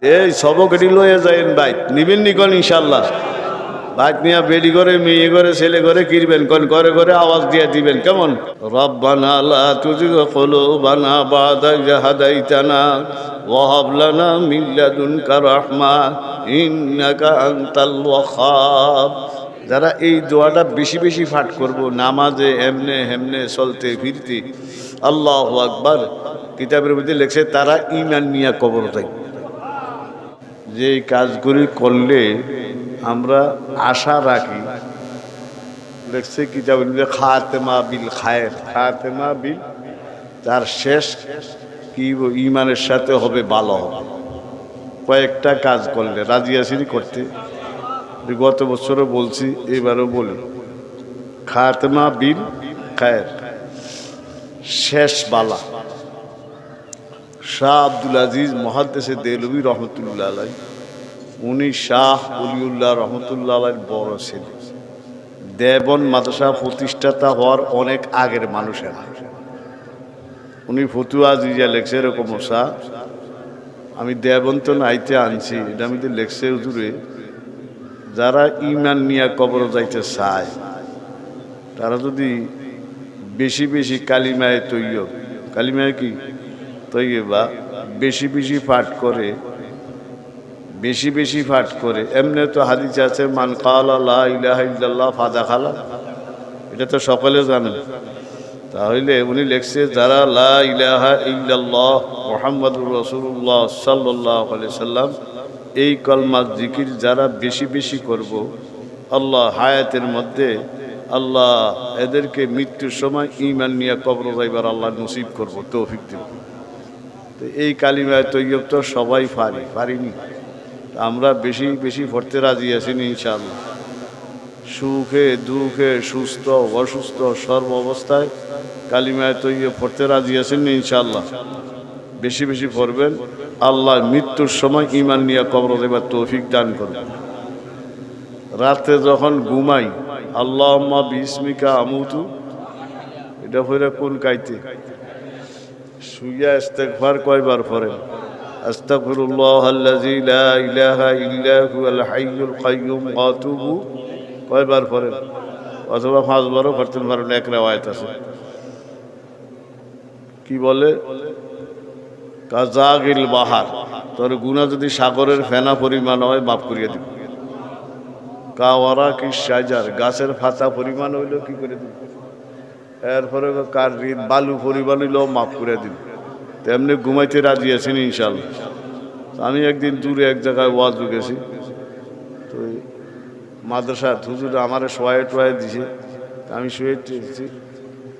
এই সবকটি লয়ে যাইন বাইক নিবেন নি কোন ইনশাল্লাহ বাইক নিয়ে বেডি করে মেয়ে করে ছেলে করে কিনবেন কোন করে করে আওয়াজ দিয়ে দিবেন কেমন রব্বানা লা তুজিগ কুলুবানা বাদা ইয হাদাইতানা ওয়া হাব লানা মিন লাদুনকা রাহমা ইন্নাকা আনতাল ওয়াহ্হাব। যারা এই দোয়াটা বেশি বেশি পাঠ করব নামাজে এমনে হেমনে চলতে ফিরতে আল্লাহু আকবার, কিতাবের মধ্যে লেখছে তারা ঈমান নিয়ে কবর যায়। যে কাজগুলি করলে আমরা আশা রাখি, লেখছে কিতাবের মধ্যে খাতেমা বিল খায়ের, খাতেমা বিল, তার শেষ কি ঈমানের সাথে হবে, ভালো হবে। কয়েকটা কাজ করলে রাজি আছেন করতে, গত বছরও বলছি এবারও বলি, খাতেমা বিল খায়ের, শেষ বালা। শাহ আব্দুল আজিজ মুহাদ্দিসে দেহলভী রহমতুল্লাহ আলাইহি, উনি শাহ ওলিউল্লাহ রহমতুল্লাহ আলাইহির বড় ছেলে। দেবন মাদ্রাসা প্রতিষ্ঠাতা হওয়ার অনেক আগের মানুষেরা। উনি ফতুয়া জিয়া লেখছে এরকম, শাহ আমি দেবন্ত নাইতে আনছি, এটা আমি লেখছে হুজুরে, যারা ঈমান নিয়ে কবর যাইতে চায় তারা যদি বেশি বেশি কালিমায়ে তৈয়ব, কালিমায়ে কি তৈয়বা বেশি বেশি পাঠ করে, বেশি বেশি পাঠ করে, এমনি তো হাদিস আছে মান ক্বালা লা ইলাহা ইল্লাল্লাহ ফাদাখালা, এটা তো সকলে জানেন। তাহলে উনি লেখছে যারা লা ইলাহা ইল্লাল্লাহ মুহাম্মাদুর রাসূলুল্লাহ সাল্লাল্লাহু আলাইহি সাল্লাম এই কলমা জিকির যারা বেশি বেশি করব, আল্লাহ হায়াতের মধ্যে আল্লাহ এদেরকে মৃত্যুর সময় ঈমান নিয়ে কবর যাইবার আল্লাহ নসিব করব, তৌফিক দেব। তো এই কালিমায়ে তৈয়ব তো সবাই পারিনি, আমরা বেশি বেশি পড়তে রাজি আছি ইনশাআল্লাহ। সুখে দুঃখে সুস্থ অসুস্থ সর্ব অবস্থায় কালিমায়ে তৈয়ব পড়তে রাজি আছেন ইনশাআল্লাহ। বেশি বেশি পড়বেন, আল্লাহ মৃত্যুর সময় ঈমান নিয়ে কবর দেবার তৌফিক দান করবেন। রাতে যখন ঘুমাই আল্লাহুম্মা বিসমিকা আমুতু, এটা হইরা কোন কাইতে শুইয়া ইস্তেগফার কয়বার পড়েন? আস্তাগফিরুল্লাহাল্লাযী লা ইলাহা ইল্লা হুয়াল হাইয়ুল কাইয়্যুম ওয়া আতুবু কয়বার পড়েন? অথবা 5 বারও পড়তে পারেন। এক রিওয়ায়াত আছে কি বলে, কাজাগিল বাহার, তোর গুনাহ যদি সাগরের ফেনা পরিমাণ হয় মাফ করিয়া দিব। কাওয়ারা কি শাজার, গাছের পাতা পরিমাণ হইল কি করে দিব। এরপরে কার বালু পরিমাণ হইলেও মাফ করে দিব। তেমনি ঘুমাইতে রাজি আছেন ইনশাল্লাহ। আমি একদিন দূরে এক জায়গায় ওয়াজ গেছি, তো মাদ্রাসা হুজুর আমার শোয়ায় টোয়ায় দিছে, আমি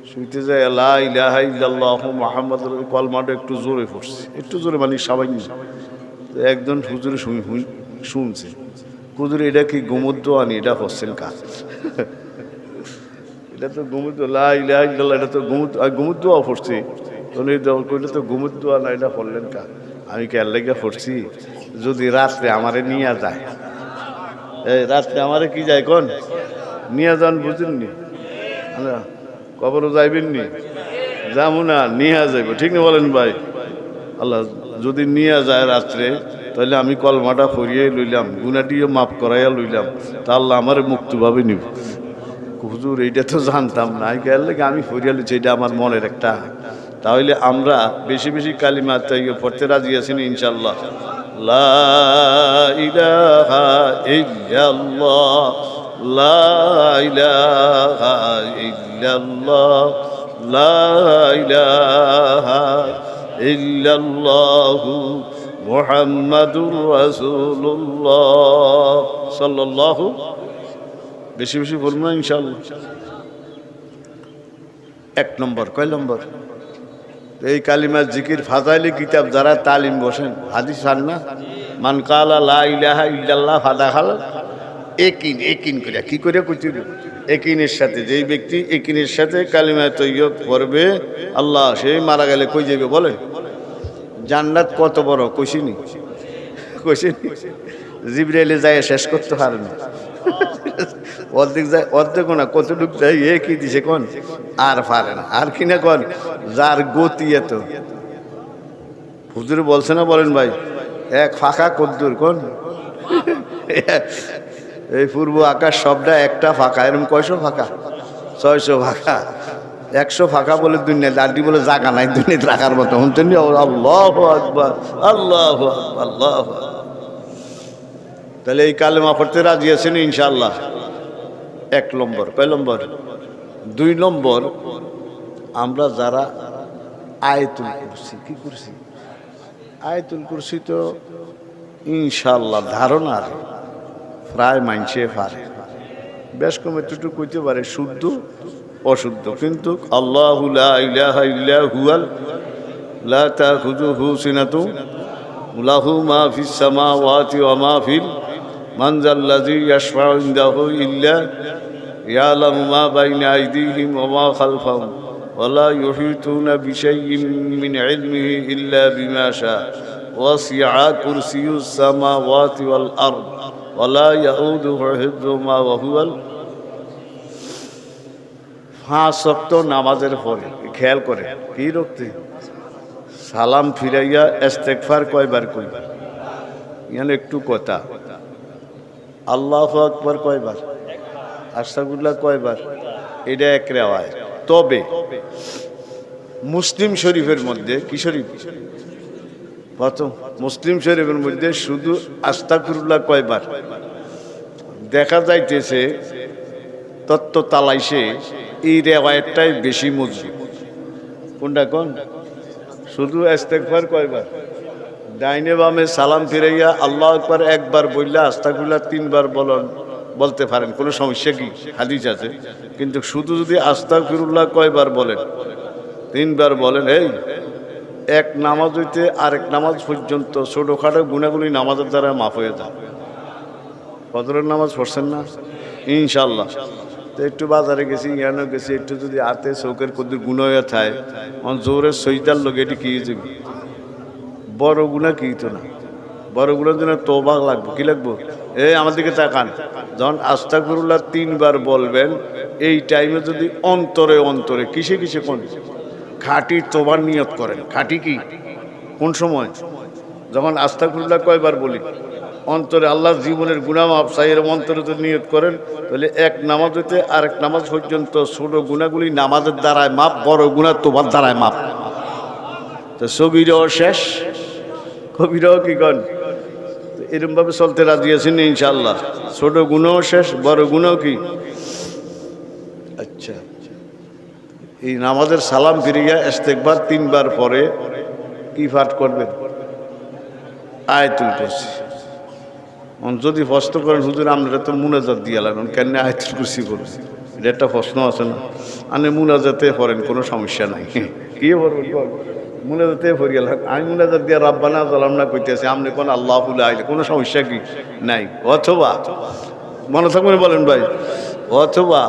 শুইতে যাই লা ইলাহা ইল্লাল্লাহু মুহাম্মাদুর কলমাটা একটু জোরে পড়ছি, একটু জোরে মানে সামান্য। একজন হুজুরে শুনছে, হুজুর এটা কি গুমুদ দোয়া নি, এটা হচ্ছেন কাজ, এটা তো গুমুদ লা ইলাহা ইল্লাল্লাহ, এটা তো গুমুদ দোয়া পড়ছি। উনি কইলে তো গুমুদ দোয়া না, এটা পড়লেন কা। আমি কে লেগে পড়ছি, যদি রাত্রে আমারে নিয়ে যায়, এই রাত্রে আমারে কি যায় কোন নিয়ে যান, বুঝেননি কবরও যাইবেন নি, যাবো না নিয়ে যাইব, ঠিক না বলেন ভাই? আল্লাহ যদি নিয়ে যায় রাত্রে, তাহলে আমি কলমাটা ফরিয়ে লইলাম, গুনাটিও মাফ করাইয়া লইলাম, তা আল্লাহ আমার মুক্তভাবে নিব। হুজুর এইটা তো জানতাম না, আমি ফরিয়া লইছি, এটা আমার মনের একটা। তাহলে আমরা বেশি বেশি কালিমা তৈয়ব পড়তে রাজি আছি ইনশাআল্লাহ। লা ইলাহা ইল্লাল্লাহ, লা ইলাহা ইল্লাল্লাহ, লা ইলাহা ইল্লাল্লাহু মুহাম্মাদুর রাসূলুল্লাহ সাল্লাল্লাহু, বেশি বেশি বলবো না ইনশাআল্লাহ। 1 নম্বর, কয় নম্বর? এই কালিমা জিকির ফাজাইলি কিতাব যারা তালিম বসেন, হাদিস আন না, মান কালা লা ইলাহা ইল্লাল্লাহ ফাদাখালা, একিন করে কি করে কইছিল, একিনের সাথে, যেই ব্যক্তি একিনের সাথে কালিমা তৈয়ব পড়বে, আল্লাহ সেই মারা গেলে কই যাবে বলেন? জান্নাত কত বড় কইছিনি, জিবরাইলে যায় শেষ করতে পারে না, অর্ধেক যায়, অর্ধেক না কতটুক যায়, এ কি দিছে কোন আর পারে না, আর কিনা কোন যার গতি এত। হুজুর বলছে না, বলেন ভাই, এক ফাঁকা কদ্দুর কোন এই পূর্ব আকাশ সবটা একটা ফাঁকা, এরকম কয়শো ফাঁকা? 600 ফাঁকা। 100 ফাঁকা বলে দুনিয়া দাঁড়ি বলে জায়গা নাই দুনিয়াতে রাখার মতো। শুনছেন? আল্লাহু আকবার, আল্লাহু আকবার, আল্লাহু আকবার। তাহলে এই কালেমা পড়তে রাজি আছেন ইনশাআল্লাহ? 1 নম্বর। কয় নম্বর? 2 নম্বর, আমরা যারা আয়াতুল কুরসি কি করছি, আয়াতুল কুরসি তো ইনশাআল্লাহ ধারণা প্রায় মানছে পারে, বেশ কম একটু কইতে পারে শুদ্ধ অশুদ্ধ, কিন্তু আল্লাহু লা ইলাহা ইল্লা হুয়াল লা তাখুযুহু সিনাতুন লাহু মা ফিস সামাওয়াতি ওয়া মা ফিল মান যাল্লাযী ইয়াশফাউ ইনদাহু ইল্লা ইয়ালামু মা বাইনা আইদিহিম ওয়া মা খালফাহুম ওয়া লা ইউহিতুনা বিশাইইন মিন ইলমিহি ইল্লা বিমা শাআ ওয়াসি'a কুরসিয়ুস সামাওয়াতি ওয়াল আরদ ওয়া লা ইয়াউদুহু হিফযুহুমা ওয়া হুয়াল। 5 ওয়াক্ত নামাজের পরে খেয়াল করে কি রক্তি সালাম ফিরাইয়া ইস্তেগফার কয়বার কইবার, ইয়ানে একটু কথা। আল্লাহু আকবার কয়বার, আস্তাগফিরুল্লাহ কয়বার, এটা এক রিওয়ায়াত। তবে মুসলিম শরীফের মধ্যে, কি শরীফ? প্রথম মুসলিম শরীফের মধ্যে শুধু আস্তাগফিরুল্লাহ কয়বার দেখা যাইতেছে, তত্ত্ব তালাইছে এই রিওয়ায়াতটাই বেশি মজবুত। কোনটা কোন? শুধু ইস্তেগফার কয়বার, ডাইনে বামে সালাম ফিরাইয়া আল্লাহু আকবার একবার বললে আস্তাগফিরুল্লাহ 3 বার বলতে পারেন, কোনো সমস্যা কি? হাদিস আছে। কিন্তু শুধু যদি আস্তাগফিরুল্লাহ কয়বার বলেন, 3 বার বলেন, এই এক নামাজ হইতে আরেক নামাজ পর্যন্ত ছোটখাটো গুনাহগুলি নামাজের দ্বারা মাফ হয়ে যায়। ফজরের নামাজ পড়ছেন না ইনশাআল্লাহ? তো একটু বাজারে গেছি, ইয়ানো গেছি, একটু যদি হাতে চৌকের কদ্দুর গুণ হয়ে থাকে, জোরের সইদার লোক এটি কি যাবে? বড় গুণা কি তো না, বড় গুণার জন্য তওবা লাগবে। কি লাগবো? এই আমার দিকে তাকান, যখন আস্তাগফিরুল্লাহ 3 বার বলবেন, এই টাইমে যদি অন্তরে অন্তরে কিসে কিসে কোন খাঁটি তওবার নিয়ত করেন। খাঁটি কি? কোন সময়? যখন আস্তাগফিরুল্লাহ কয়বার বলি অন্তরে আল্লাহ জীবনের গুনাহ মাফ চাই, এরকম অন্তরে যদি নিয়ত করেন, তাহলে এক নামাজ হইতে আরেক নামাজ পর্যন্ত ছোট গুনাহগুলি নামাজের দ্বারায় মাপ, বড় গুনাহ তওবার দ্বারায় মাপ। তো সগীরাও শেষ, কবিরাও কি কন? এরকম ভাবে চলতে রাজি আছেন ইনশাআল্লাহ? ছোট গুনাহ শেষ, বড় গুনাহ কি? আচ্ছা, এই নামাজের সালাম ফিরিয়া ইস্তেগফার 3 বার পরে কি পাঠ করবেন? আয়াতুল কুরসি। যদি প্রশ্ন করেন হুজুর আপনারা তো মুনাজাত দিয়ে লাগেন, কেন আয়াতুল কুরসি করুন? এটা একটা প্রশ্ন আছে না? আপনি মুনাজাতে পড়েন, কোনো সমস্যা নাই। কি বলবেন? মুনাজাতে পড়িয়া লাগ, আমি মুনাজাত দিয়ে রাব্বানা যালামনা কইতেছি, আপনি কোন আল্লাহু লা ইলাহা, কোনো সমস্যা কি নাই? অথবা মনে থাকবেন বলেন ভাই, অথবা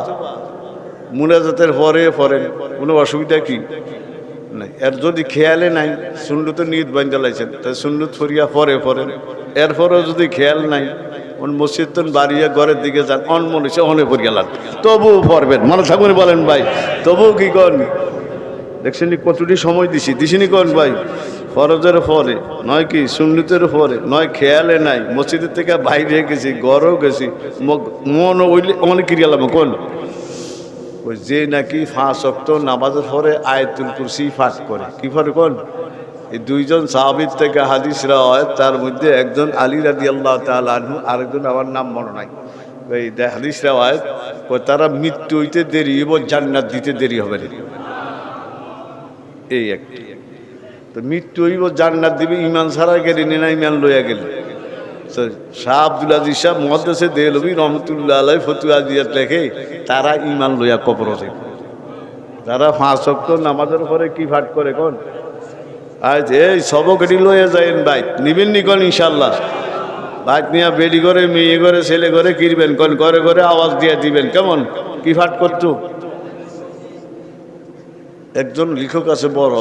মুনাজাতের পরে পড়েন, কোনো অসুবিধা কি নাই। এর যদি খেয়ালে নাই, সুন্নতের নিয়ত বান্ধা লাইছেন, তাই সুন্নত ফরিয়া পরে পড়েন। এরপরেও যদি খেয়াল নাই, মসজিদ তো বাড়িয়া ঘরের দিকে যান, অন মনে হচ্ছে অনে পড়িয়া লাগ, তবুও পড়বেন। মনে থাকবেন বলেন ভাই, তবুও কি কন? দেখছেন কতটি সময় দিছিনি কন ভাই? ফরজের পরে নয়, কি সুন্নতের পরে নয়, খেয়ালে নাই, মসজিদের থেকে বাইরে গেছি, ঘরও গেছি, মন ওইলে অনেক ক্রিয়ালাম কোন ওই যে নাকি 5 ওয়াক্ত নামাজের পরে আয়াতুল কুরসি পাঠ করে। কি পড়ে কোন? এই 2 জন সাহাবীর থেকে হাদিসরা হয়, তার মধ্যে একজন আলী রাদিয়াল্লাহু তাআলা আনহু, আরেকজন আমার নাম মনে নাই। এই হাদিসরা হয় তারা মৃত্যু হইতে দেরি হইব, জান্নাত দিতে দেরি হবে না। এই একটি তো মৃত্যু হইব, জান্নাত দিবে, ইমান ছাড়া গেলে না, ইমান লইয়া গেলে। শাহ আব্দুল আজিজ সাহেব মুহাদ্দিসে দেহলভী রহমতুল্লাহ আলাইহি ফতুয়া দিয়ে লেখে, তারা ইমান লইয়া কবর যায়। তারা 5 ওয়াক্ত নামাজের পরে কি পাঠ করে কোন? আজ এই সবক এটি লইয়া যাইন, বাইক নিবেন নি কোন? ইনশাআল্লাহ বাইক নিয়ে বেডি করে, মেয়ে করে, ছেলে করে কিনবেন কোন? ঘরে ঘরে আওয়াজ দিয়ে দিবেন। কেমন কি পাঠ করতো? একজন লেখক আছে বড়,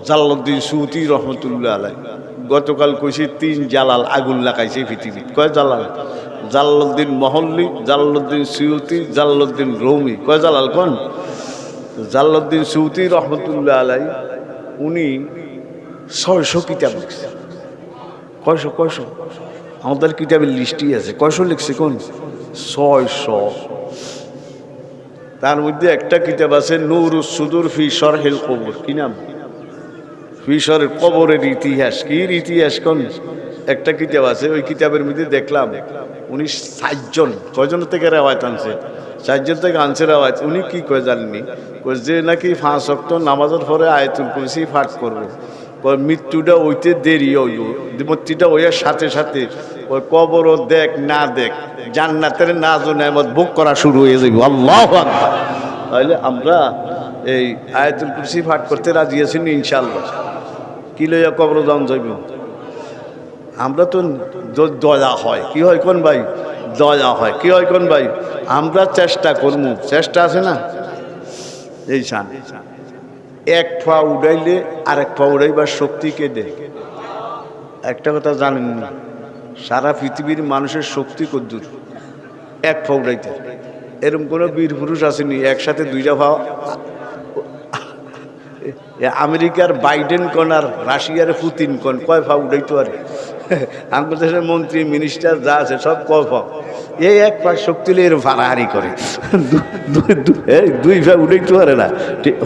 জালালউদ্দিন সুয়ুতী রহমতুল্লাহ আলাইহি, গতকাল কইছি 3 জালাল আগুন লাগাইছে পৃথিবী। কয় Jalal? Jalaluddin Mahalli, Jalaluddin Suyuti, Jalaluddin Rumi. কয় জালাল কোন? জালালউদ্দিন সুয়ুতী রহমতুল্লাহ আলাইহি উনি 600 কিতাব লিখছেন। কয়শো কয়শো আমাদের কিতাবের লিস্টই আছে, কয়শো লিখছে কোন? 600। তার মধ্যে একটা কিতাব আছে নূরুস সুদূর ফি শরহিল কবর। কি নাম? ফি শরহিল কবরের ইতিহাস। কি ইতিহাস কোন? একটা কিতাব আছে, ওই কিতাবের মধ্যে দেখলাম উনি 60 জন, কয়জনের থেকে রেওয়ায়ত আনছে? 60 জন থেকে আনছে রেওয়ায়ত। উনি কি কয় জানেননি? কয় যে নাকি 5 ওয়াক্ত নামাজের পরে আয়াতুল কুরসি পাঠ করবো, কয় মৃত্যুটা ওইতে দেরি হইব, মৃত্যুটা ওইয়ার সাথে সাথে ওই কবরও দেখ না দেখ জান্নাতের নাজ ও নেয়ামত ভোগ করা শুরু হয়ে যাবে। আল্লাহু আকবার। তাহলে আমরা এই আয়াতুল কুরসি পাঠ করতে রাজি আছি ইনশাআল্লাহ। কি লইয়া কবর যাওয়া যাইব? আমরা তো দয়া হয়, কি হয় কোন ভাই? দয়া হয়, কি হয় কোন ভাই? আমরা চেষ্টা করবো, চেষ্টা আছে না? এই শান এক পা উড়াইলে আরেক পা উড়াইবার শক্তি কে দেয়? একটা কথা জানেন না, সারা পৃথিবীর মানুষের শক্তি কদ্দুর? এক পা উড়াইতে। এরকম কোনো বীর পুরুষ আসেনি একসাথে দুইটা পা। আমেরিকার বাইডেন কন আর রাশিয়ার পুতিন কন কয় পা উড়াইতে পারে? আমাদের দেশের মন্ত্রী মিনিস্টার যা আছে সব কয় পা। এই এক পা শক্তি এর ভাড়াহারি করে, দুই পা উড়াইতে পারে না।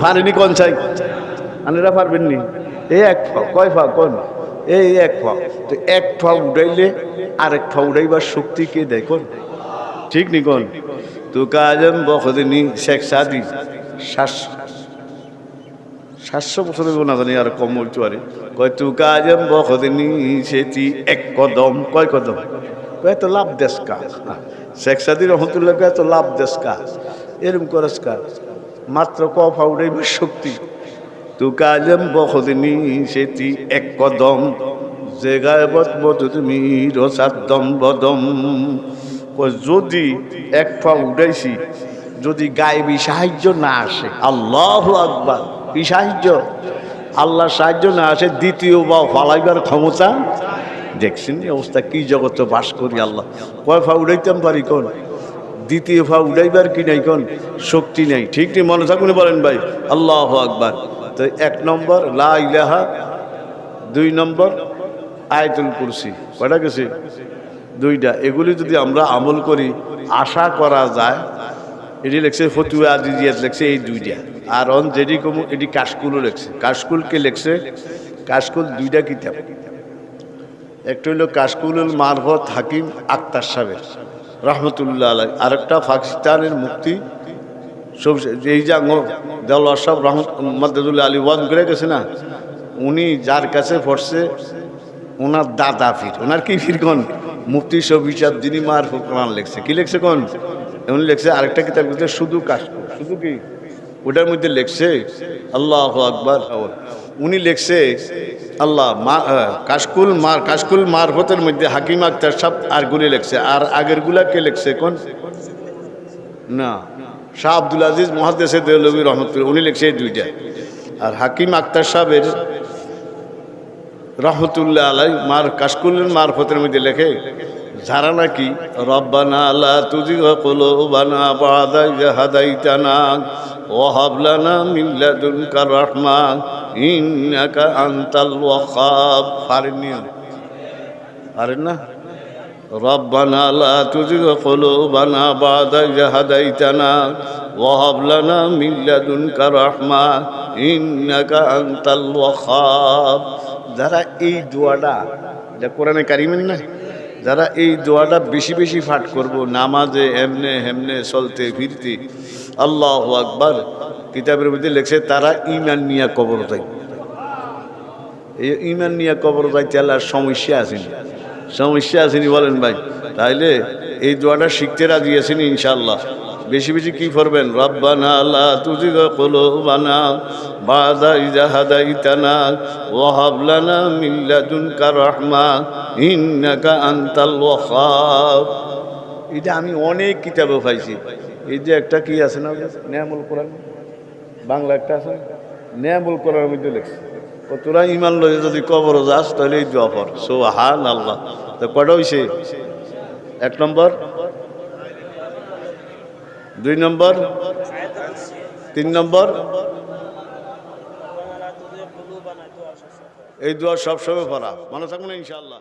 পারেনি কোন চাই? আনেরা পারবেননি? এই এক পা, কয় পা কোন? এই এক পা। তো এক পা উড়াইলে আরেক পা উড়াইবার শক্তি কে দেয় কোন? ঠিক নি কোন? তো কাজম বখদিনী শেখ সাদি 700 বছরের না জানি আর কম হইতে পারে। কয় তু কাজম বখদিনী সেটি এক কদম, কয় কদম? এত লাভ দেশ কাজ। শেখ সাদি রহমতুল্লাহ এত লাভ দেশ কাজ, এরম করস কাজ মাত্র ক পা উড়াইবার শক্তি। তু কাজম বখদিনী সেটি এক কদম, যে গায়বত তুমি রসাদম বদম। যদি এক পা উঠাইছি, যদি গায়েবী সাহায্য না আসে, আল্লাহু আকবার, কি সাহায্য? আল্লাহ সাহায্য না আসে, দ্বিতীয় বা ফালাইবার ক্ষমতা দেখছেন অবস্থা কি জগতে বাস করি। আল্লাহ কয় পা উড়াইতাম পারি কোন? দ্বিতীয় পা উড়াইবার কি নাই কোন? শক্তি নাই। ঠিক নেই, মনে থাকুন বলেন ভাই আল্লাহু আকবার। তো 1 নম্বর লা ইলাহা, 2 নম্বর আয়াতুল কুরসি। কয়টা গেছে? 2টা। এগুলি যদি আমরা আমল করি আশা করা যায়। এটি লেখছে ফতুয়া আজিজিয়াত লেখছে এই 2টা। আর অন যেটি কমু এটি কাশকুলও লেখছে। কাশকুল কে লেখছে? কাশকুল 2টা কিতাব। একটা হইল কাশকুলুল মারফত হাকিম আক্তার সাহেবের রহমতুল্লাহ আলাই, আরেকটা পাকিস্তানের মুফতি এই যে দেওয়ার সাহেব রহমতুল্লাহ আলী ওয়াজ করে গেছে না, উনি যার কাছে পড়ছে ওনার দাদা ফির, ওনার কি ফির কোন? মুফতি শফি সাহেব, যিনি মারফত কোরআন লেখছে। কি লেখছে কোন? উনি লেখছে আরেকটা কিতাব লিখছে শুধু কাশকুল। শুধু কি? ওটার মধ্যে লেখছে আল্লাহু আকবার। উনি লেখছে আল্লাহ কাশকুল মারফতের মধ্যে হাকিম আক্তার সাহেব আর গুলি লেখছে। আর আগের গুলা কে লেখছে কোন? না, শাহ আব্দুল আজিজ মুহাদ্দিসে দেওলভী রহমতুল্লাহ, উনি লেখছে এই 2টা। আর হাকিম আক্তার সাহেবের রহমতুল্লাহ আলাই কাশকুলের মারফতের মধ্যে লেখে যারা নাকি রব্বানা লা তুজিগ কুলুবানা বা'দা ইয হাদাইতানা ওয়া হাব লানা মিন লাদুনকা রাহমা ইন্নাকা আনতাল ওয়াহ্হাব। পারেন না? রব্বানা লা তুজিগ কুলুবানা বা'দা ইয হাদাইতানা ওয়া হাব লানা মিন লাদুনকা রাহমা ইন্নাকা আনতাল ওয়াহ্হাব। যারা এই দোয়াটা, যা কোরআনে কারিমের না, যারা এই দোয়াটা বেশি বেশি পাঠ করব নামাজে এমনে হেমনে চলতে ফিরতে, আল্লাহু আকবার, কিতাবের মধ্যে লেখছে তারা ঈমান নিয়ে কবর যায়। এই ঈমান নিয়ে কবর যাইতে আল্লাহর সমস্যা আসেনি? সমস্যা আসেনি বলেন ভাই? তাইলে এই দোয়াটা শিখতে রাজি আছেন ইনশাআল্লাহ। বেশি বেশি কি করবেন? রব্বানা লা তুজিগ কুলুবানা বা'দা ইয হাদাইতানা ওয়া হাব লানা মিন লাদুনকা রাহমা ইন্নাকা আনতাল ওয়াহ্হাব। এটা আমি অনেক কিতাবে পাইছি। এই যে একটা কি আছে না, নেয়ামুল কোরআন, বাংলা একটা আছে নেয়ামুল কোরআনের মধ্যে লেখছে তোরা ইমান লয়ে যদি কবর যাস তাহলে এই দোয়া পড়, সুবহানাল্লাহ। তো কয়টা হইছে? 1 নম্বর, 2 নম্বর, 3 নম্বর। এই দোয়া সবসময় পড়া, মনে থাকুন ইনশাআল্লাহ।